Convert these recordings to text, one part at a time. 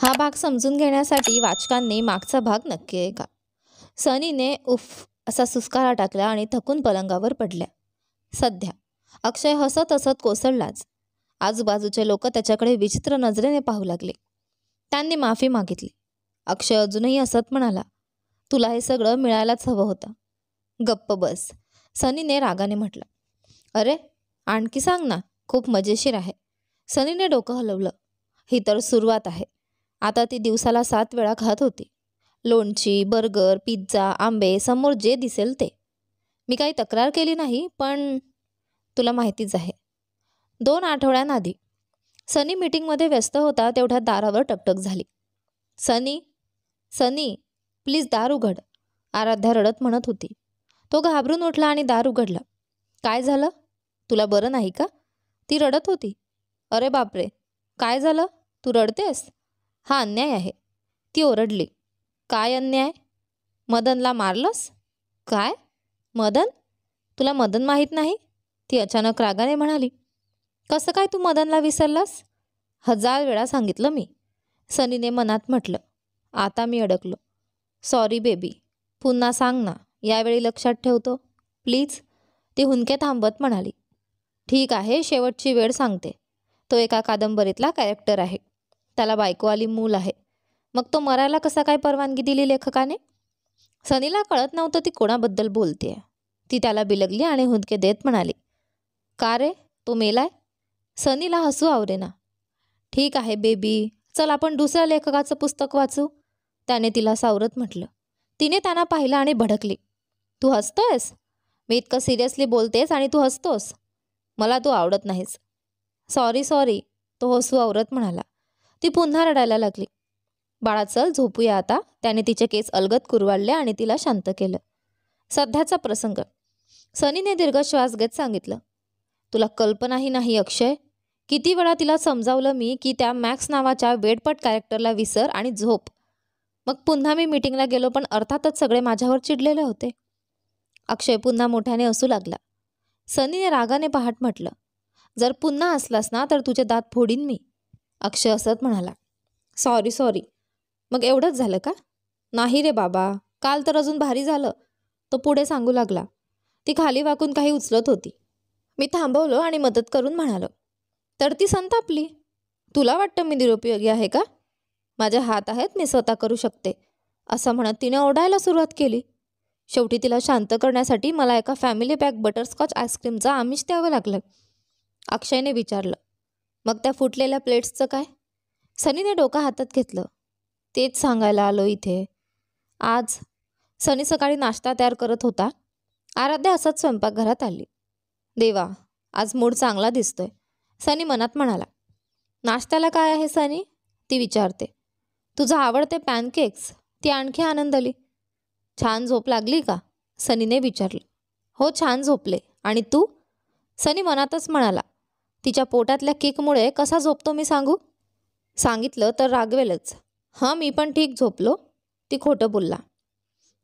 हा भाग समजून घेण्यासाठी वाचकांनी मागचा भाग नक्की ऐका. सनीने उफ असा सुस्कारा टाकला आणि थकून पलंगावर पडल्या. सध्या अक्षय हसत हसत कोसळलाच. आजूबाजूचे लोक त्याच्याकडे विचित्र नजरेने पाहू लागले. त्यांनी माफी मागितली. अक्षय अजूनही हसत म्हणाला, तुला हे सगळं मिळायलाच हवं होतं. गप्प बस, सनीने रागाने म्हटलं. अरे आणखी सांग ना, खूप मजेशीर आहे. सनीने डोकं हलवलं. ही तर सुरुवात आहे. आता ती दिवसाला 7 वेळा खात होती. लोणची, बर्गर, पिझ्झा, आंबे, समोर जे दिसेल ते. मी काही तक्रार केली नाही, पण तुला माहितीच आहे. 2 आठवड्यांआधी सनी मीटिंगमध्ये व्यस्त होता तेवढ्यात दारावर टकटक झाली. सनी, सनी, प्लीज दार उघड, आराध्या रडत म्हणत होती. तो घाबरून उठला आणि दार उघडला. काय झालं? तुला बरं नाही का? ती रडत होती. अरे बापरे, काय झालं? तू रडतेस? हा अन्याय आहे, ती ओरडली. काय अन्याय? मदनला मारलंस? काय? मदन? तुला मदन माहीत नाही? ती अचानक रागाने म्हणाली. कसं काय तू मदनला विसरलास? 1000 वेळा सांगितलं मी, सनीने मनात म्हटलं. आता मी अडकलो. सॉरी बेबी, पुन्हा सांग ना, यावेळी लक्षात ठेवतो प्लीज, ती हुंदके थांबत म्हणाली. ठीक आहे, शेवटची वेळ सांगते. तो एका कादंबरीतला कॅरेक्टर आहे. त्याला बायको आली, मूल आहे. मग तो मरायला कसा काय परवानगी दिली लेखकाने? सनीला कळत नव्हतं ती कोणाबद्दल बोलतेय. ती त्याला बिलगली आणि हुंदके देत म्हणाली. का रे, तो मेलाय? सनीला हसू आवरेना. ठीक आहे बेबी, चल आपण दुसऱ्या लेखकाचं पुस्तक वाचू, त्याने तिला सावरत म्हटलं. तिने त्यांना पाहिलं आणि भडकली. तू हसतोयस? मी इतकं सिरियसली बोलतेस आणि तू हसतोस? मला तू आवडत नाहीस. सॉरी सॉरी, तो हसू आवरत म्हणाला. ती पुन्हा रडायला लागली. बाळा चल झोपूया आता, त्याने तिचे केस अलगद कुरवाळले आणि तिला शांत केलं. सध्याचा प्रसंग. सनीने दीर्घ श्वास घेत सांगितलं. तुला कल्पनाही नाही अक्षय, किती वेळा तिला समजावलं मी की त्या मॅक्स नावाच्या वेडपट कॅरेक्टरला विसर आणि झोप. मग पुन्हा मी मीटिंगला गेलो, पण अर्थातच सगळे माझ्यावर चिडलेले होते. अक्षय पुन्हा मोठ्याने हसू लागला. सनीने रागाने पाहत म्हटलं. जर पुन्हा हसलास ना तर तुझे दात फोडीन मी. अक्षय हसत म्हणाला. Sorry sorry. मग एवढंच झालं का? नाही रे बाबा, काल तर अजून भारी झालं, तो पुढे सांगू लागला. ती खाली वाकून काही उचलत होती. मी थांबवलो आणि मदत करून म्हणालो. तर ती संतापली. तुला वाटतं मी निरुपयोगी आहे का? माझे हात आहेत, मी स्वतः करू शकते, असं म्हणत तिने ओरडायला सुरुवात केली. शेवटी तिला शांत करण्यासाठी मला एका फॅमिली पॅक बटरस्कॉच आईस्क्रीमचं आमिष द्यावं लागलं. अक्षयने विचारलं. मग त्या फुटलेल्या प्लेट्सचं काय? सनीने डोकं हातात घेतलं. तेच सांगायला आलो इथे. आज सनी सकाळी नाश्ता तयार करत होता. आराध्या असंच स्वयंपाकघरात आली. देवा, आज मूड चांगला दिसतोय, सनी मनात म्हणाला. नाश्त्याला काय आहे सनी, ती विचारते. तुझं आवडते पॅनकेक्स, ती आणखी आनंदली. छान झोप लागली का, सनीने विचारलं. हो छान झोपले, आणि तू, सनी मनातच म्हणाला. तिच्या पोटातल्या किकमुळे कसा झोपतो मी सांगू? सांगितलं तर रागवेलच. हां मी पण ठीक झोपलो, ती खोटं बोलला.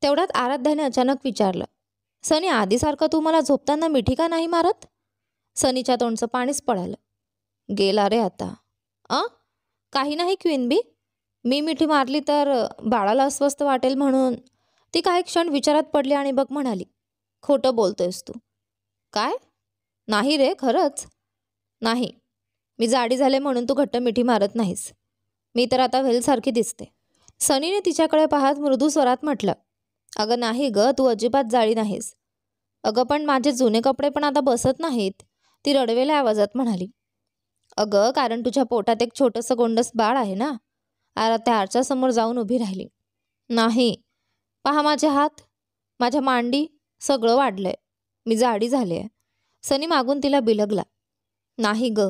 तेवढ्यात आराध्याने अचानक विचारलं. सनी आधीसारखं तू मला झोपताना मिठी का नाही मारत? सनीच्या तोंडचं पाणीच पडालं. गेला रे आता. काही नाही क्वीन बी, मी मिठी मारली तर बाळाला अस्वस्थ वाटेल म्हणून. ती काही क्षण विचारात पडली आणि बघ म्हणाली. खोटं बोलतोयस तू. काय? नाही रे, खरंच नाही. मी जाडी झाले म्हणून तू घट्ट मिठी मारत नाहीस. मी तर आता व्हेलसारखी दिसते. सनीने तिच्याकडे पाहत मृदू स्वरात म्हटलं. अगं नाही ग, तू अजिबात जाडी नाहीस. अगं पण माझे जुने कपडे पण आता बसत नाहीत, ती रडवेल्या आवाजात म्हणाली. अगं कारण तुझ्या पोटात एक छोटंसं गोंडस बाळ आहे ना. आराध्या आरशासमोर जाऊन उभी राहिली. नाही, पहा माझे हात, माझ्या मांडी, सगळं वाढलंय, मी जाडी झाली आहे. सनी मागून तिला बिलगला. नाही ग,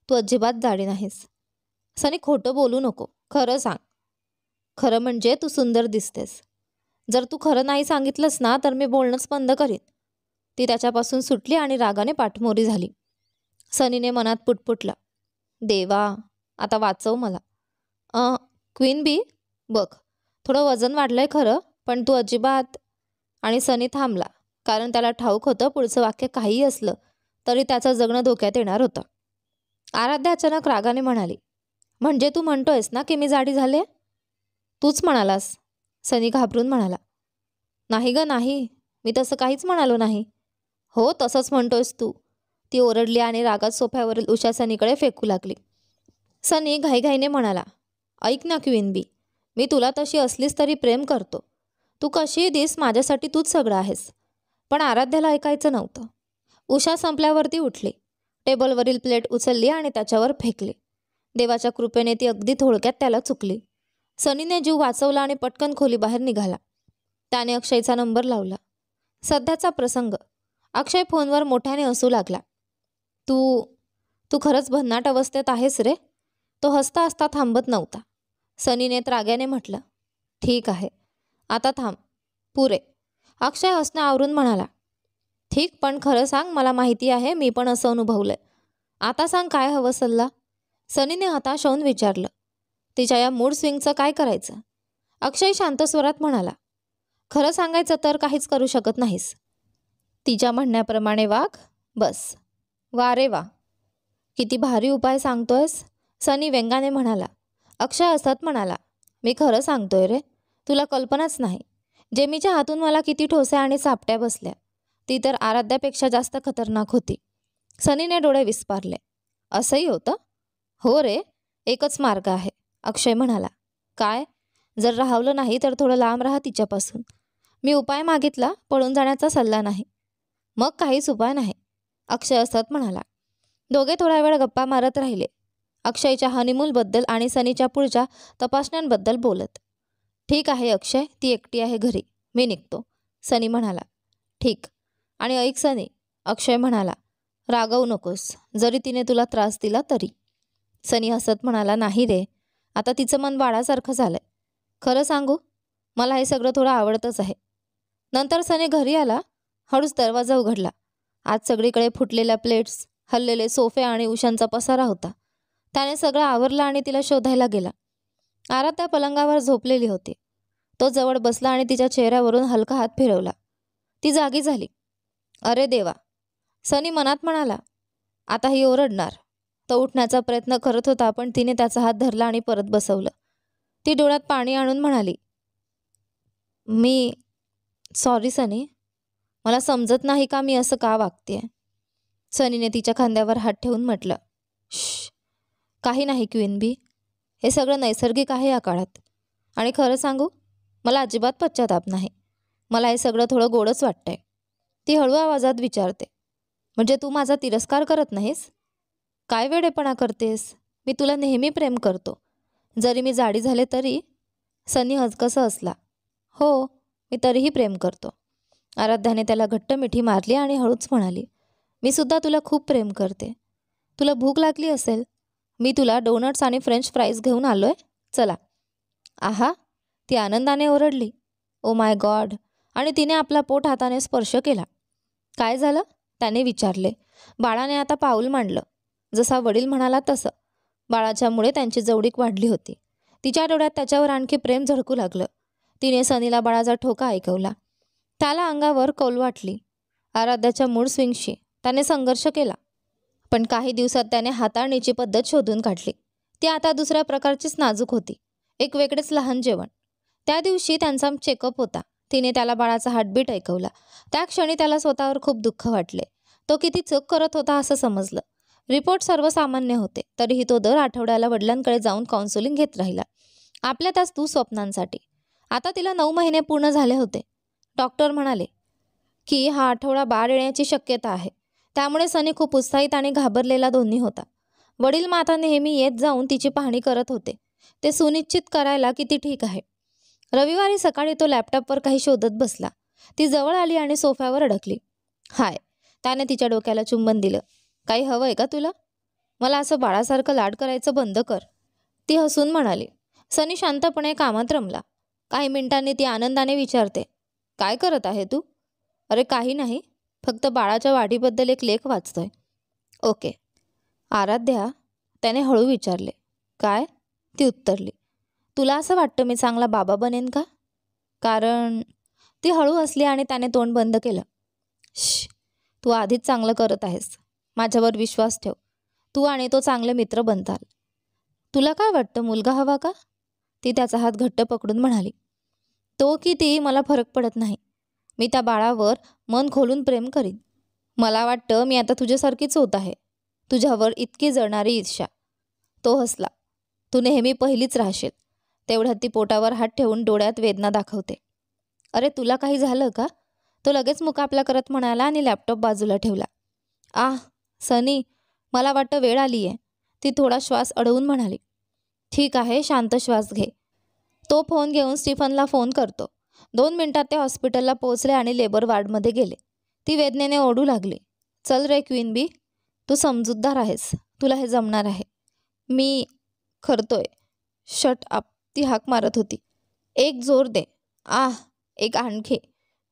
तू अजिबात जाडी नाहीस. सनी खोटं बोलू नको, खरं सांग. खरं म्हणजे तू सुंदर दिसतेस. जर तू खरं नाही सांगितलंस ना तर मी बोलणंच बंद करीन. ती त्याच्यापासून सुटली आणि रागाने पाठमोरी झाली. सनीने मनात पुटपुटला. देवा, आता वाचव मला. क्वीन बी, बघ थोडं वजन वाढलंय खरं, पण तू अजिबात. आणि सनी थांबला, कारण त्याला ठाऊक होतं पुढचं वाक्य काहीही असलं तरी त्याचं जगणं धोक्यात येणार होतं. आराध्या अचानक रागाने म्हणाली. म्हणजे तू म्हणतोयस ना की मी जाडी झाले? तूच म्हणालास, सनी घाबरून म्हणाला. नाही ग नाही, मी तसं काहीच म्हणालो नाही. हो तसंच म्हणतोयस तू, ती ओरडली आणि रागात सोफ्यावरील उषा सनीकडे फेकू लागली. सनी घाईघाईने म्हणाला, ऐक ना क्वीन बी, मी तुला तशी असलीस तरी प्रेम करतो. तू कशीही दिस माझ्यासाठी तूच सगळं आहेस. पण आराध्याला ऐकायचं नव्हतं. उषा संपल्यावरती उठली, टेबलवरील प्लेट उचलली आणि त्याच्यावर फेकली. देवाच्या कृपेने ती अगदी थोडक्यात त्याला चुकली. सनीने जीव वाचवला आणि पटकन खोलीबाहेर निघाला. त्याने अक्षयचा नंबर लावला. सध्याचा प्रसंग. अक्षय फोनवर मोठ्याने हसू लागला. तू तू खरंच भन्नाट अवस्थेत आहेस रे. तो हसता हसता थांबत नव्हता. सनीने त्राग्याने म्हटलं, ठीक आहे, आता थांब, पुरे. अक्षय हसणं आवरून म्हणाला, ठीक, पण खरं सांग, मला माहिती आहे मी पण असं अनुभवलंय. आता सांग काय हवं सल्ला? सनीने हताश होऊन विचारलं. तिच्या या मूड स्विंगचं काय करायचं? अक्षय शांत स्वरात म्हणाला, खरं सांगायचं तर काहीच करू शकत नाहीस. तिच्या म्हणण्याप्रमाणे वाग, बस. वा रे वा, किती भारी उपाय सांगतोयस, सनी व्यंगाने म्हणाला. अक्षय हसत म्हणाला, मी खरं सांगतोय रे, तुला कल्पनाच नाही. जेमीच्या हातून मला किती ठोसे आणि चापट्या बसल्या. ती तर आराध्यापेक्षा जास्त खतरनाक होती. सनीने डोळे विस्पारले. असंही होतं? हो रे, एकच मार्ग आहे, अक्षय म्हणाला. काय? जर राहवलं नाही तर थोडं लांब राहा तिच्यापासून. मी उपाय मागितला, पळून जाण्याचा सल्ला नाही. मग काहीच उपाय नाही, अक्षय हसत म्हणाला. दोघे थोडा वेळ गप्पा मारत राहिले, अक्षयच्या हनीमूनबद्दल आणि सनीच्या पुढच्या तपासण्यांबद्दल बोलत. ठीक आहे अक्षय, ती एकटी आहे घरी, मी निघतो, सनी म्हणाला. ठीक. आणि ऐक सनी, अक्षय म्हणाला, रागवू नकोस, जरी तिने तुला त्रास दिला तरी. सनी हसत म्हणाला, नाही रे, आता तिचं मन बाळासारखं झालंय. खरं सांगू, मला हे सगळं थोडं आवडतच आहे. नंतर सनी घरी आला. हळूच दरवाजा उघडला. आज सगळीकडे फुटलेल्या प्लेट्स, हललेले सोफे आणि उशांचा पसारा होता. त्याने सगळं आवरलं आणि तिला शोधायला गेला. आराध्या पलंगावर झोपलेली होती. तो जवळ बसला आणि तिच्या चेहऱ्यावरून हलका हात फिरवला. ती जागी झाली. अरे देवा, सनी मनात म्हणाला. आता ही ओरडणार. तो उठण्याचा प्रयत्न करत होता, पण तिने त्याचा हात धरला आणि परत बसवलं. ती डोळ्यात पाणी आणून म्हणाली, मी सॉरी सनी, मला समजत नाही का मी असं का वागतेय. सनीने तिच्या खांद्यावर हात ठेवून म्हटलं, श्श, काही नाही क्वीन बी, हे सगळं नैसर्गिक आहे या काळात. आणि खरं सांगू, मला अजिबात पश्चाताप नाही. मला हे सगळं थोडं गोडच वाटतंय. ती हळू आवाजात विचारते, म्हणजे तू माझा तिरस्कार करत नाहीस? काय वेडेपणा करतेस, मी तुला नेहमी प्रेम करतो, जरी मी जाडी झाले तरी. सनी हसकसं हसला. हो, मी तरीही प्रेम करतो. आराध्याने त्याला घट्ट मिठी मारली आणि हळूच म्हणाली, मी सुद्धा तुला खूप प्रेम करते. तुला भूक लागली असेल, मी तुला डोनट्स आणि फ्रेंच फ्राईज घेऊन आलोय, चला. आहा, ती आनंदाने ओरडली. ओ माय गॉड, आणि तिने आपला पोट हाताने स्पर्श केला. काय झालं, त्याने विचारले. बाळाने आता पाऊल मांडलं. जसा वडील म्हणाला तसं. बाळाच्यामुळे त्यांची जवळीक वाढली होती. तिच्या डोळ्यात त्याच्यावर आणखी प्रेम झळकू लागलं. तिने सनीला बाळाचा ठोका ऐकवला. त्याला अंगावर कौल वाटली. आराध्याच्या मूड स्विंगशी त्याने संघर्ष केला, पण काही दिवसात त्याने हाताळणीची पद्धत शोधून काढली. ती आता दुसऱ्या प्रकारचीच नाजूक होती. एक वेगळेच लहान जेवण. त्या दिवशी त्यांचा चेकअप होता. तिने त्याला बाळाचा हार्टबीट ऐकवला. त्या क्षणी त्याला स्वतःवर खूप दुःख वाटले. तो किती चूक करत होता असं समजलं. रिपोर्ट सर्वसामान्य होते, तरीही तो दर आठवड्याला वडिलांकडे जाऊन काउन्सिलिंग घेत राहिला. आपल्या त्याच दुःस्वप्नांसाठी. आता तिला 9 महिने पूर्ण झाले होते. डॉक्टर म्हणाले की हा आठवडा बाळ येण्याची शक्यता आहे. त्यामुळे सनी खूप उत्साहित आणि घाबरलेला दोन्ही होता. वडील माता नेहमी येत जाऊन तिची पाहणी करत होते, ते सुनिश्चित करायला की ती ठीक आहे. रविवारी सकाळी तो लॅपटॉपवर काही शोधत बसला. ती जवळ आली आणि सोफ्यावर अडकली. हाय, त्याने तिच्या डोक्याला चुंबन दिलं. काही हवंय का तुला? मला असं बाळासारखं लाड करायचं बंद कर, ती हसून म्हणाली. सनी शांतपणे कामात रमला. काही मिनिटांनी ती आनंदाने विचारते, काय करत आहे तू? अरे काही नाही, फक्त बाळाच्या वाढीबद्दल एक लेख वाचतोय. ओके. आराध्या, त्याने हळू विचारले. काय? ती उत्तरली. तुला असं वाटतं मी चांगला बाबा बनेन का? कारण ती हळू हसली आणि त्याने तोंड बंद केलं. श, तू आधीच चांगलं करत आहेस. माझ्यावर विश्वास ठेव. तू आणि तो चांगले मित्र बनताल. तुला काय वाटतं, मुलगा हवा का? ती त्याचा हात घट्ट पकडून म्हणाली. तो की ती मला फरक पडत नाही. मी त्या बाळावर मन खोलून प्रेम करीन. मला वाटतं मी आता तुझ्यासारखीच होत आहे. तुझ्यावर इतकी जळणारी ईर्ष्या. तो हसला. तू नेहमी पहिलीच राहशील. तेवढ्यात ती पोटावर हात ठेवून डोळ्यात वेदना दाखवते. अरे तुला काही झालं का? तो लगेच मुकाबला करत म्हणाला आणि लॅपटॉप बाजूला ठेवला. आह सनी, मला वाटतं वेळ आली आहे. ती थोडा श्वास अडवून म्हणाली. ठीक आहे, शांत श्वास घे. तो फोन घेऊन स्टीफनला फोन करतो. 2 मिनिटात ते हॉस्पिटलला पोहोचले आणि लेबर वॉर्डमध्ये गेले. ती वेदनेने ओरडू लागली. चल रे क्वीन बी, तू समजूतदार आहेस. तुला हे जमणार आहे. मी करतोय. शट अप, ती हाक मारत होती. एक जोर दे. आह, एक आणखी.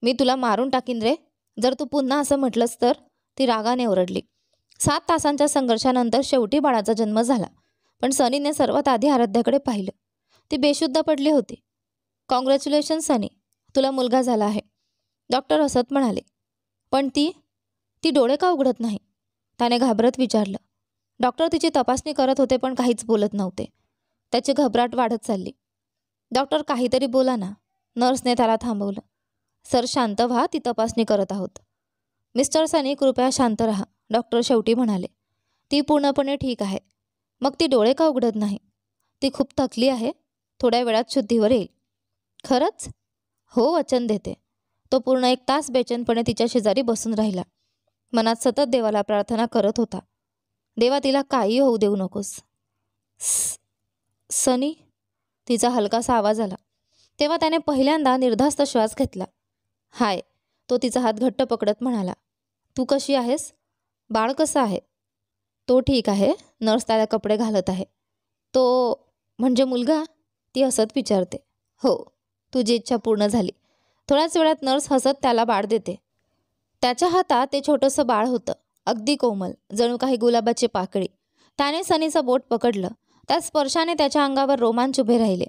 मी तुला मारून टाकीन रे, जर तू पुन्हा असं म्हटलंस तर. ती रागाने ओरडली. 7 तासांच्या संघर्षानंतर शेवटी बाळाचा जन्म झाला. पण सनीने सर्वात आधी आराध्याकडे पाहिलं. ती बेशुद्ध पडली होती. कॉंग्रॅच्युलेशन सनी, तुला मुलगा झाला आहे. डॉक्टर हसत म्हणाले. पण ती डोळे का उघडत नाही? त्याने घाबरत विचारलं. डॉक्टर तिची तपासणी करत होते पण काहीच बोलत नव्हते. त्याची घबराट वाढत चालली. डॉक्टर काहीतरी बोला ना. नर्सने त्याला थांबवलं. सर शांत व्हा, ती तपासणी करत आहोत. मिस्टर सनी कृपया शांत राहा, डॉक्टर शेवटी म्हणाले. ती पूर्णपणे ठीक आहे. मग ती डोळे का उघडत नाही? ती खूप थकली आहे. थोड्या वेळात शुद्धीवर येईल. खरंच? हो, वचन देते. तो पूर्ण 1 तास बेचैनपणे तिच्या शेजारी बसून राहिला. मनात सतत देवाला प्रार्थना करत होता. देवा, तिला काही होऊ देऊ नकोस. सनी, तिचा हलकासा आवाज आला. तेव्हा त्याने पहिल्यांदा निर्धास्त श्वास घेतला. हाय, तो तिचा हात घट्ट पकडत म्हणाला. तू कशी आहेस? बाळ कसं आहे? तो ठीक आहे. नर्स त्याला कपडे घालत आहे. तो म्हणजे मुलगा? ती हसत विचारते. हो, तुझी इच्छा पूर्ण झाली. थोड्याच वेळात नर्स हसत त्याला बाळ देते. त्याच्या हातात ते छोटंसं बाळ होतं, अगदी कोमल, जणू काही गुलाबाची पाकळी. त्याने सनीचं बोट पकडलं. त्या स्पर्शाने त्याच्या अंगावर रोमांच उभे राहिले.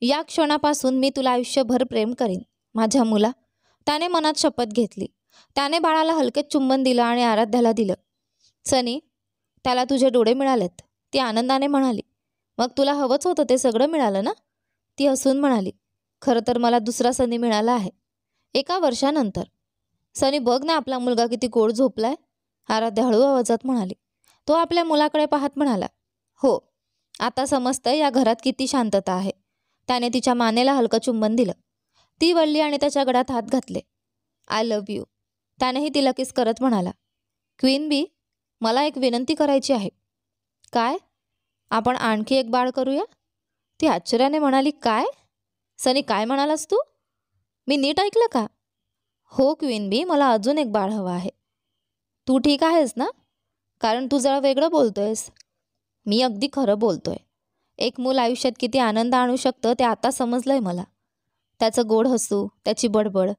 या क्षणापासून मी तुला आयुष्यभर प्रेम करीन, माझ्या मुला. त्याने मनात शपथ घेतली. त्याने बाळाला हलके चुंबन दिलं आणि आराध्याला दिलं. सनी, त्याला तुझे डोळे मिळालेत, ती आनंदाने म्हणाली. मग तुला हवंच होतं ते सगळं मिळालं ना? ती हसून म्हणाली. खरं तर मला दुसरा सनी मिळाला आहे, 1 वर्षानंतर. सनी, बघ ना आपला मुलगा किती गोड झोपलाय, आराध्या हळू आवाजात म्हणाली. तो आपल्या मुलाकडे पाहत म्हणाला. हो, आता समजतंय या घरात किती शांतता आहे. त्याने तिच्या मानेला हलकं चुंबन दिलं. ती वळली आणि त्याच्या गळ्यात हात घातले. आय लव्ह यू, त्यानेही तिला किस करत म्हणाला. क्वीन बी, मला एक विनंती करायची आहे. काय? आपण आणखी एक बाळ करूया? ती आश्चर्याने म्हणाली. काय? सनी, काय म्हणालास तू? मी नीट ऐकलं का? हो क्वीन बी, मला अजून एक बाळ हवं आहे. तू ठीक आहेस ना? कारण तू जरा वेगळं बोलतोयस. मी अगदी खरं बोलतोय. एक मूल आयुष्यात किती आनंद आणू शकतं ते आता समजलंय मला. त्याचं गोड हसू, त्याची बडबड,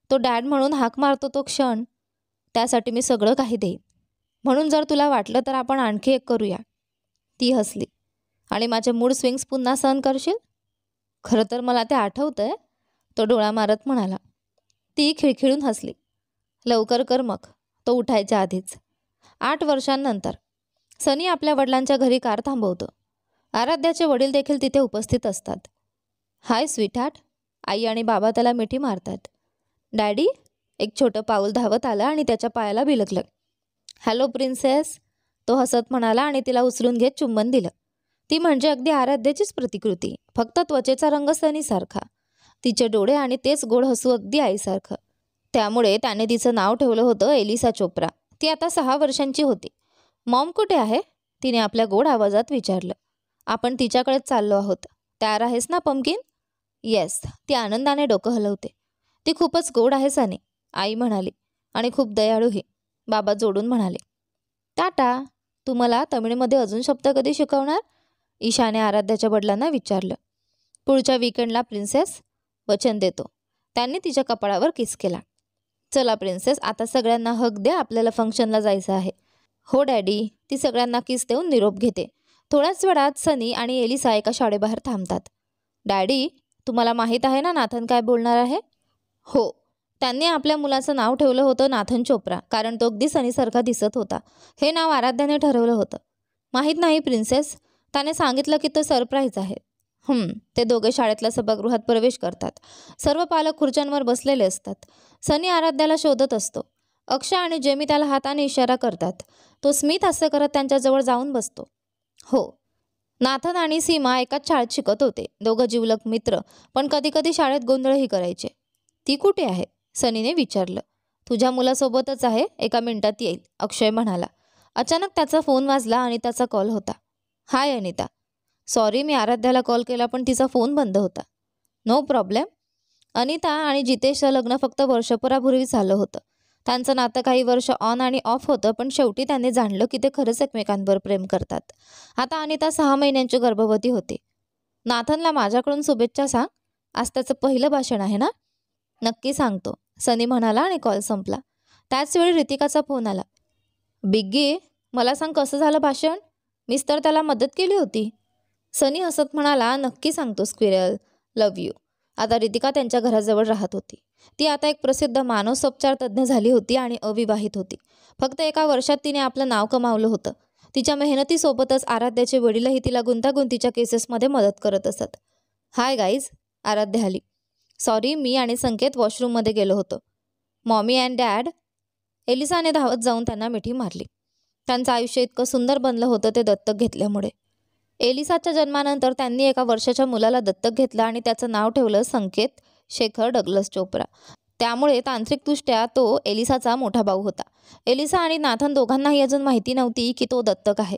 तो डॅड म्हणून हाक मारतो तो क्षण, त्यासाठी मी सगळं काही देईन. म्हणून जर तुला वाटलं तर आपण आणखी एक करूया. ती हसली. आणि माझे मूड स्विंग्स पुन्हा सहन करशील? खरं तर मला ते आठवतंय, तो डोळा मारत म्हणाला. ती खिळखिळून हसली. लवकर कर मग, तो उठायच्या आधीच. 8 वर्षांनंतर सनी आपल्या वडिलांच्या घरी कार थांबवतो. आराध्याचे वडील देखील तिथे उपस्थित असतात. हाय स्वीटहार्ट, आई आणि बाबा त्याला मिठी मारतात. डॅडी, एक छोटं पाऊल धावत आलं आणि त्याच्या पायाला बिलगलं. हॅलो प्रिन्सेस, तो हसत म्हणाला आणि तिला उचलून घेत चुंबन दिलं. ती म्हणजे अगदी आराध्याचीच प्रतिकृती, फक्त त्वचेचा रंग सनीसारखा, तिचे डोळे आणि तेच गोड हसू अगदी आईसारखं. त्यामुळे त्याने तिचं नाव ठेवलं होतं एलिसा चोप्रा. ती आता 6 वर्षांची होती. मॉम कुठे आहे? तिने आपल्या गोड आवाजात विचारलं. आपण तिच्याकडेच चाललो आहोत. तयार आहेस ना पंपकिन? येस, ती आनंदाने डोकं हलवते. ती खूपच गोड आहे सनी, आई म्हणाली, आणि खूप दयाळूही, बाबा जोडून म्हणाले. टाटा. तू मला तमिळमध्ये अजून शब्द कधी शिकवणार? ईशाने आराध्याच्या वडिलांना विचारलं. पुढच्या वीकेंडला प्रिन्सेस, वचन देतो. त्यांनी तिच्या कपाळावर किस केला. चला प्रिन्सेस, आता सगळ्यांना हक दे, आपल्याला फंक्शनला जायचं आहे. हो डॅडी, ती सगळ्यांना किस देऊन निरोप घेते. थोड्याच वेळात सनी आणि एलिसा एका शाळेबाहेर थांबतात. डॅडी, तुम्हाला माहीत आहे ना नाथन काय बोलणार आहे? हो, त्यांनी आपल्या मुलाचं नाव ठेवलं होतं नाथन चोप्रा, कारण तो अगदी सनीसारखा दिसत होता. हे नाव आराध्याने ठरवलं होतं. माहीत नाही प्रिन्सेस, त्याने सांगितलं की तो सरप्राईज आहे. ते दोघे शाळेतल्या सभागृहात प्रवेश करतात. सर्व पालक खुर्च्यांवर बसलेले असतात. सनी आराध्याला शोधत असतो. अक्षय आणि जेमी त्याला हाताने इशारा करतात. तो स्मित हास्य करत त्यांच्याजवळ जाऊन बसतो. हो, नाथन आणि सीमा एकाच शाळेत शिकत होते. दोघं जिवलग मित्र, पण कधी कधी शाळेत गोंधळही करायचे. ती कुठे आहे? सनीने विचारलं. तुझ्या मुलासोबतच आहे, एका मिनिटात येईल, अक्षय म्हणाला. अचानक त्याचा फोन वाजला आणि त्याचा कॉल होता. हाय अनिता. सॉरी, मी आराध्याला कॉल केला पण तिचा फोन बंद होता. No problem. अनिता आणि जितेशचं लग्न फक्त वर्षभरापूर्वी झालं होतं. त्यांचं नातं काही वर्ष ऑन आणि ऑफ होतं, पण शेवटी त्यांनी जाणलं की ते खरंच एकमेकांवर प्रेम करतात. आता अनिता 6 महिन्यांची गर्भवती होती. नाथनला माझ्याकडून शुभेच्छा सांग. आज त्याचं पहिलं भाषण आहे ना? नक्की सांगतो, सनी म्हणाला आणि कॉल संपला. त्याचवेळी रितिकाचा फोन आला. बिग्गी, मला सांग कसं झालं भाषण? मीच तर त्याला मदत केली होती. सनी हसत म्हणाला, नक्की सांगतो स्क्विरल, लव्ह यू. आता रितिका त्यांच्या घराजवळ राहत होती. ती आता एक प्रसिद्ध मानसोपचार तज्ज्ञ झाली होती आणि अविवाहित होती. फक्त एका वर्षात तिने आपलं नाव कमावलं होतं. तिच्या मेहनतीसोबतच आराध्याचे वडीलही तिला गुंतागुंतीच्या केसेसमध्ये मदत करत असत. हाय गाईज, आराध्या आली. सॉरी, मी आणि संकेत वॉशरूममध्ये गेलो होतो. Mommy and dad. एलिसाने धावत जाऊन त्यांना मिठी मारली. त्यांचं आयुष्य इतकं सुंदर बनलं होतं ते दत्तक घेतल्यामुळे. एलिसाच्या जन्मानंतर त्यांनी एका वर्षाच्या मुलाला दत्तक घेतलं आणि त्याचं नाव ठेवलं संकेत शेखर डग्लस चोप्रा. त्यामुळे तांत्रिकदृष्ट्या तो एलिसाचा मोठा भाऊ होता. एलिसा आणि नाथन दोघांनाही अजून माहिती नव्हती की तो दत्तक आहे.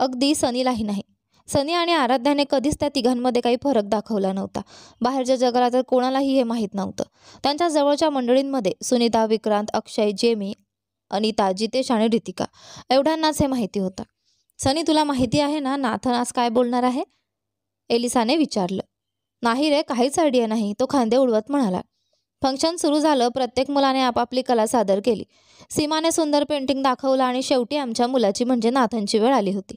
अगदी सनीलाही नाही. सनी आणि आराध्याने कधीच त्या तिघांमध्ये काही फरक दाखवला नव्हता. बाहेरच्या जगाला तर कोणालाही हे माहीत नव्हतं. त्यांच्या जवळच्या मंडळींमध्ये सुनीता, विक्रांत, अक्षय, जेमी, अनिता, जितेश आणि रितिका एवढ्यांनाच हे माहिती होतं. सनी, तुला माहिती आहे ना नाथन आज काय बोलणार आहे? एलिसाने विचारलं. नाही रे, काहीच आयडिया नाही, तो खांदे उडवत म्हणाला. फंक्शन सुरू झालं. प्रत्येक मुलाने आपापली कला सादर केली. सीमाने सुंदर पेंटिंग दाखवलं आणि शेवटी आमच्या मुलाची म्हणजे नाथनची वेळ आली होती.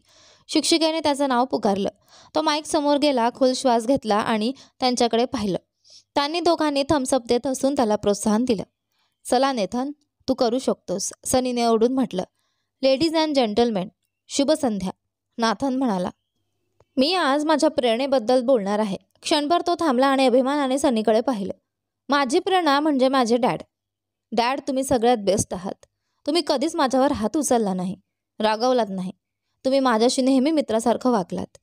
शिक्षिकेने त्याचं नाव पुकारलं. तो माईक समोर गेला, खोल श्वास घेतला आणि त्यांच्याकडे पाहिलं. त्यांनी दोघांनी थम्सअप देत हसून त्याला प्रोत्साहन दिलं. चला नेथन, तू करू शकतोस, सनीने ओढून म्हटलं. लेडीज अँड जेंटलमेन, शुभ संध्या, नाथन म्हणाला. मी आज माझ्या प्रेरणेबद्दल बोलणार आहे. क्षणभर तो थांबला आणि अभिमानाने सनीकडे पाहिलं. माझी प्रेरणा म्हणजे माझे डॅड. डॅड, तुम्ही सगळ्यात बेस्ट आहात. तुम्ही कधीच माझ्यावर हात उचलला नाही, रागवलात नाही. तुम्ही माझ्याशी नेहमी मित्रासारखं वागलात.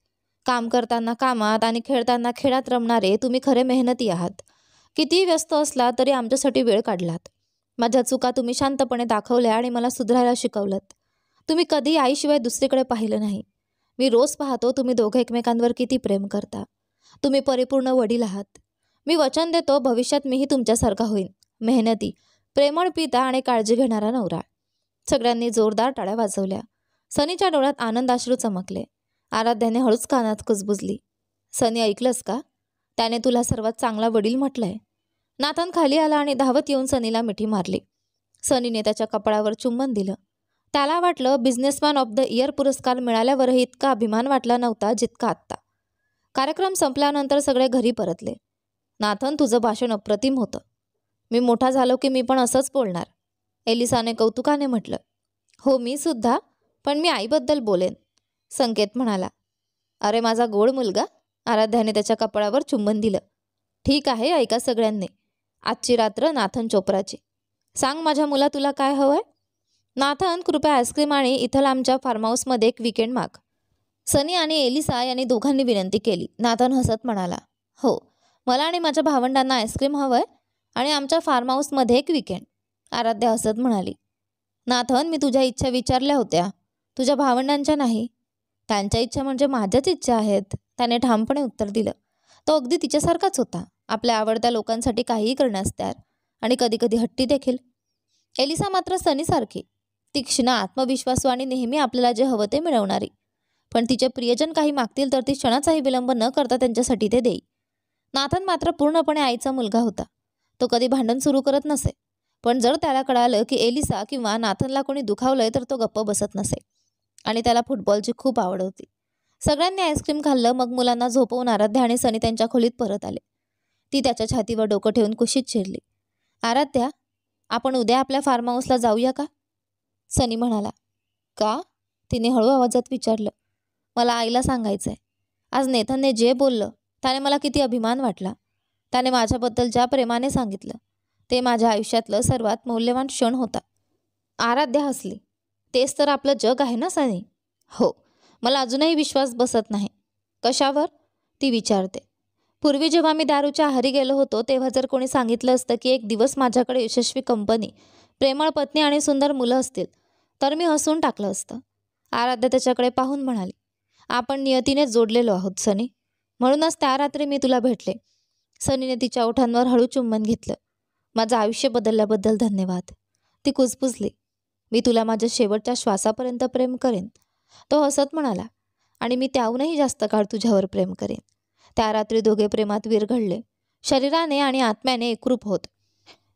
काम करताना कामात आणि खेळताना खेळात रमणारे तुम्ही खरे मेहनती आहात. कितीही व्यस्त असला तरी आमच्यासाठी वेळ काढलात. माझ्या चुका तुम्ही शांतपणे दाखवल्या आणि मला सुधारायला शिकवलत. तुम्ही कधी आईशिवाय दुसरीकडे पाहिलं नाही. मी रोज पाहतो तुम्ही दोघं एकमेकांवर किती प्रेम करता. तुम्ही परिपूर्ण वडील आहात. मी वचन देतो भविष्यात मीही तुमच्यासारखा होईन, मेहनती, प्रेमळ पिता आणि काळजी घेणारा नवरा. सगळ्यांनी जोरदार टाळ्या वाजवल्या. सनीच्या डोळ्यात आनंदाश्रू चमकले. आराध्याने हळूच कानात कुजबुजली. सनी, ऐकलंस का? त्याने तुला सर्वात चांगला वडील म्हटलंय. नाथन खाली आला आणि धावत येऊन सनीला मिठी मारली. सनीने त्याच्या कपाळावर चुंबन दिलं. त्याला वाटलं बिझनेसमॅन ऑफ द इयर पुरस्कार मिळाल्यावरही इतका अभिमान वाटला नव्हता जितका आत्ता. कार्यक्रम संपल्यानंतर सगळे घरी परतले. नाथन, तुझं भाषण अप्रतिम होतं. मी मोठा झालो की मी पण असंच बोलणार, एलिसाने कौतुकाने म्हटलं. हो, मी सुद्धा, पण मी आईबद्दल बोलेन, संकेत म्हणाला. अरे माझा गोड मुलगा, आराध्याने त्याच्या कपाळावर चुंबन दिलं. ठीक आहे, ऐका सगळ्यांनी. आजची रात्र नाथन चोप्राची. सांग माझ्या मुला, तुला काय हवंय? नाथन, कृपया आईस्क्रीम आणि इथं आमच्या फार्म हाऊसमध्ये एक विकेंड माग. सनी आणि एलिसा यांनी दोघांनी विनंती केली. नाथन हसत म्हणाला. हो, मला आणि माझ्या भावंडांना आईस्क्रीम हवंय आणि आमच्या फार्म हाऊसमध्ये एक विकेंड, आराध्या हसत म्हणाली. नाथन, मी तुझ्या इच्छा विचारल्या होत्या, तुझ्या भावंडांच्या नाही. त्यांच्या इच्छा म्हणजे माझ्याच इच्छा आहेत, त्याने ठामपणे उत्तर दिलं. तो अगदी तिच्यासारखाच होता, आपल्या आवडत्या लोकांसाठी काहीही करण्यास तयार आणि कधीकधी हट्टी देखील. एलिसा मात्र सनीसारखी, तीक्ष्ण, आत्मविश्वासू आणि नेहमी आपल्याला जे हवं ते मिळवणारी. पण तिचे प्रियजन काही मागतील तर ती क्षणाचाही विलंब न करता त्यांच्यासाठी ते देई. नाथन मात्र पूर्णपणे आईचा मुलगा होता. तो कधी भांडण सुरू करत नसे, पण जर त्याला कळालं की एलिसा किंवा नाथनला कोणी दुखावलंय तर तो गप्प बसत नसे. आणि त्याला फुटबॉलची खूप आवड होती. सगळ्यांनी आईस्क्रीम खाल्लं. मग मुलांना झोपवून आराध्या आणि सनी त्यांच्या खोलीत परत आले. ती त्याच्या छातीवर डोकं ठेवून कुशीत शिरली. आराध्या, आपण उद्या आपल्या फार्म हाऊसला जाऊया का? सनी म्हणाला. का? तिने हळू आवाजात विचारलं. मला आईला सांगायचं आहे. आज नेथनने जे बोललं त्याने मला किती अभिमान वाटला. त्याने माझ्याबद्दल ज्या प्रेमाने सांगितलं ते माझ्या आयुष्यातलं सर्वात मौल्यवान क्षण होता. आराध्या हसली. तेच तर आपलं जग आहे ना सनी. हो. मला अजूनही विश्वास बसत नाही. कशावर? ती विचारते. पूर्वी जेव्हा मी दारूच्या आहारी गेलो होतो तेव्हा जर कोणी सांगितलं असतं की एक दिवस माझ्याकडे यशस्वी कंपनी, प्रेमळ पत्नी आणि सुंदर मुलं असतील तर मी हसून टाकलं असतं. आराध्या त्याच्याकडे पाहून म्हणाली, आपण नियतीने जोडलेलो आहोत सनी. म्हणूनच त्या रात्री मी तुला भेटले. सनीने तिच्या ओठांवर हळू चुंबन घेतलं. माझं आयुष्य बदलल्याबद्दल धन्यवाद. ती कुजबुजली. मी तुला माझ्या शेवटच्या श्वासापर्यंत प्रेम करेन. तो हसत म्हणाला, आणि मी त्याहूनही जास्त काळ तुझ्यावर प्रेम करेन. त्या रात्री दोघे प्रेमात विरघळले, शरीराने आणि आत्म्याने एकरूप होत.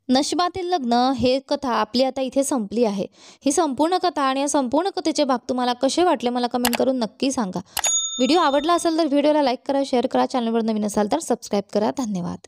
नशिबातील लग्न हे कथा आपली आता इथे संपली आहे. ही संपूर्ण कथा आणि या संपूर्ण कथेचे भाग तुम्हाला कसे वाटले मला कमेंट करून नक्की सांगा. व्हिडिओ आवडला असेल तर व्हिडिओला लाईक करा, शेअर करा. चॅनलवर नवीन असाल तर सबस्क्राईब करा. धन्यवाद.